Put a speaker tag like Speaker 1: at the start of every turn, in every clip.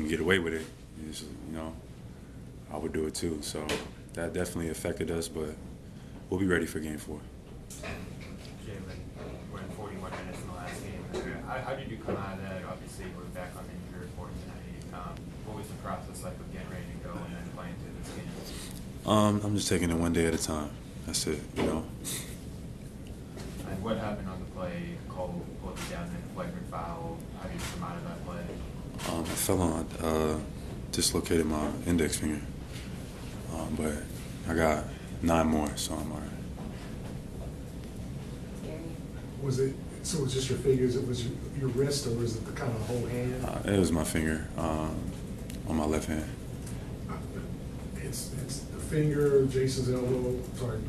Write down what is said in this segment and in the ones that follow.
Speaker 1: get away with it, I would do it too. So that definitely affected us, but we'll be ready for Game 4.
Speaker 2: Jaylen, we're in 41 minutes in the last game. How did you come out of that? Obviously, we're back on the injury report tonight. What was the process like of getting ready to go and then playing through this game?
Speaker 1: I'm just taking it one day at a time. That's it,
Speaker 2: And what happened on the play? Cole pulled you down in a flagrant foul. How did you come out of that play?
Speaker 1: I fell on, dislocated my index finger. But I got 9 more, so I'm all right.
Speaker 3: Was it just your fingers? It was your wrist, or was it the kind of whole hand?
Speaker 1: It was my finger on my left hand.
Speaker 3: It's the finger, Jason's elbow,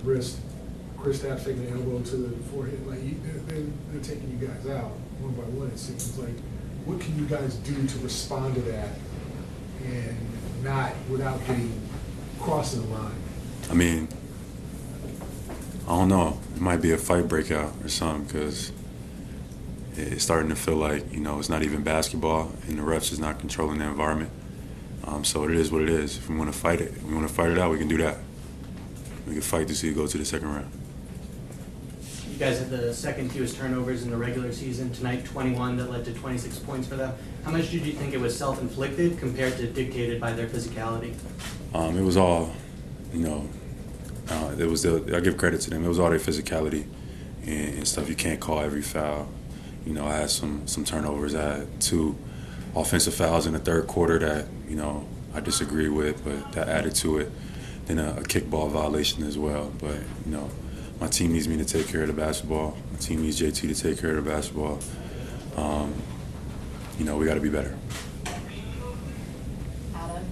Speaker 3: wrist. Kristaps taking the elbow to the forehead. Like they're taking you guys out one by one. It seems like. What can you guys do to respond to that, and not without crossing the line?
Speaker 1: I mean, I don't know. It might be a fight breakout or something, because it's starting to feel like, it's not even basketball and the refs is not controlling the environment. So it is what it is. If we want to fight it, out, we can do that. We can fight to see it go to the second round.
Speaker 4: You guys had the second fewest turnovers in the regular season. Tonight, 21, that led to 26 points for them. How much did you think it was self-inflicted compared to dictated by their physicality?
Speaker 1: It was all, I give credit to them. It was all their physicality and stuff. You can't call every foul. I had some turnovers. I had 2 offensive fouls in the third quarter that, I disagree with, but that added to it. Then a kickball violation as well. But, my team needs me to take care of the basketball. My team needs JT to take care of the basketball. We got to be better.
Speaker 5: Adam?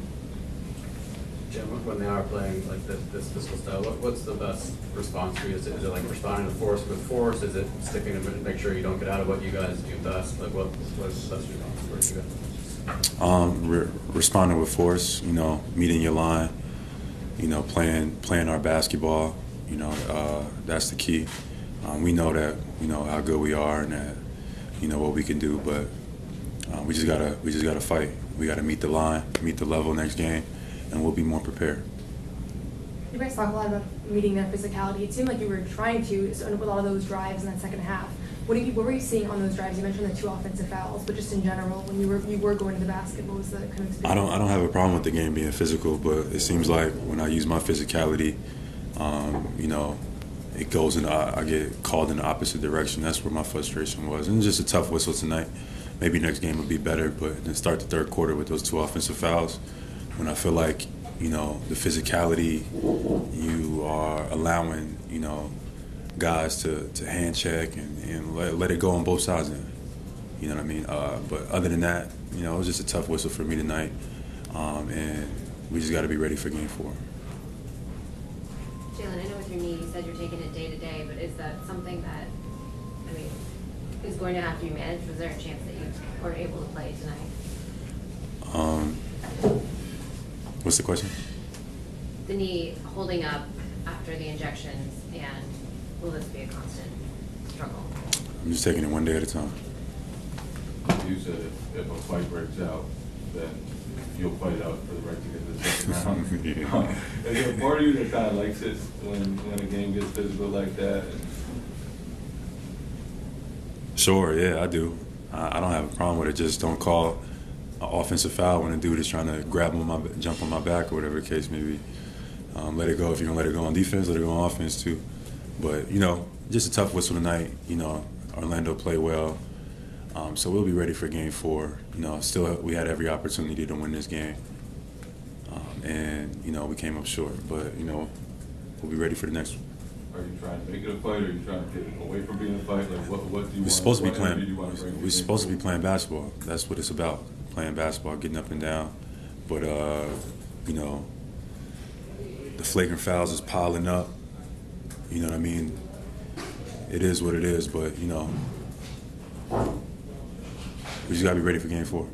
Speaker 6: Jim, when they are playing like this physical style, what's the best response for you? Is it like responding to force with force? Is it sticking to make sure you don't get out of what you guys do best? Like what's the best response for you guys?
Speaker 1: Responding with force, meeting your line, playing our basketball. That's the key. We know that, how good we are and that, what we can do, but we just gotta fight. We gotta meet the line, meet the level next game, and we'll be more prepared.
Speaker 5: You guys talk a lot about meeting their physicality. It seemed like you were trying to with a lot of those drives in that second half. What were you seeing on those drives? You mentioned the 2 offensive fouls, but just in general, when you were going to the basket, what was the kind of experience?
Speaker 1: I don't have a problem with the game being physical, but it seems like when I use my physicality, it goes in. I get called in the opposite direction. That's where my frustration was. And just a tough whistle tonight. Maybe next game will be better, but then start the third quarter with those 2 offensive fouls. When I feel like, the physicality, you are allowing, guys to hand check and let it go on both sides. You know what I mean? But other than that, it was just a tough whistle for me tonight. And we just got to be ready for Game 4.
Speaker 7: Jaylen, I know with your knee, you said you're taking it day to day, but is that something that, is going to have to be managed? Was there a chance that you weren't able to play tonight?
Speaker 1: What's the question?
Speaker 7: The knee holding up after the injections, and will this be a constant struggle?
Speaker 1: I'm just taking it one day at a time.
Speaker 8: You said if a fight breaks out, then you'll fight it out for the right to get the second round. Is there a part of you that kind of likes it when a game gets physical like that?
Speaker 1: Sure, yeah, I do. I don't have a problem with it. Just don't call an offensive foul when a dude is trying to jump on my back or whatever the case may be. Let it go if you're going to let it go on defense, let it go on offense too. But, just a tough whistle tonight. Orlando played well. So we'll be ready for Game 4. Still we had every opportunity to win this game. And we came up short. But, we'll be ready for the next one.
Speaker 8: Are you trying to make it a fight, or are you trying to get it away from being a fight? Like, what do you want?
Speaker 1: We're supposed to be playing basketball. That's what it's about. Playing basketball, getting up and down. But, the flagrant fouls is piling up. You know what I mean? It is what it is, but, we just got to be ready for Game 4.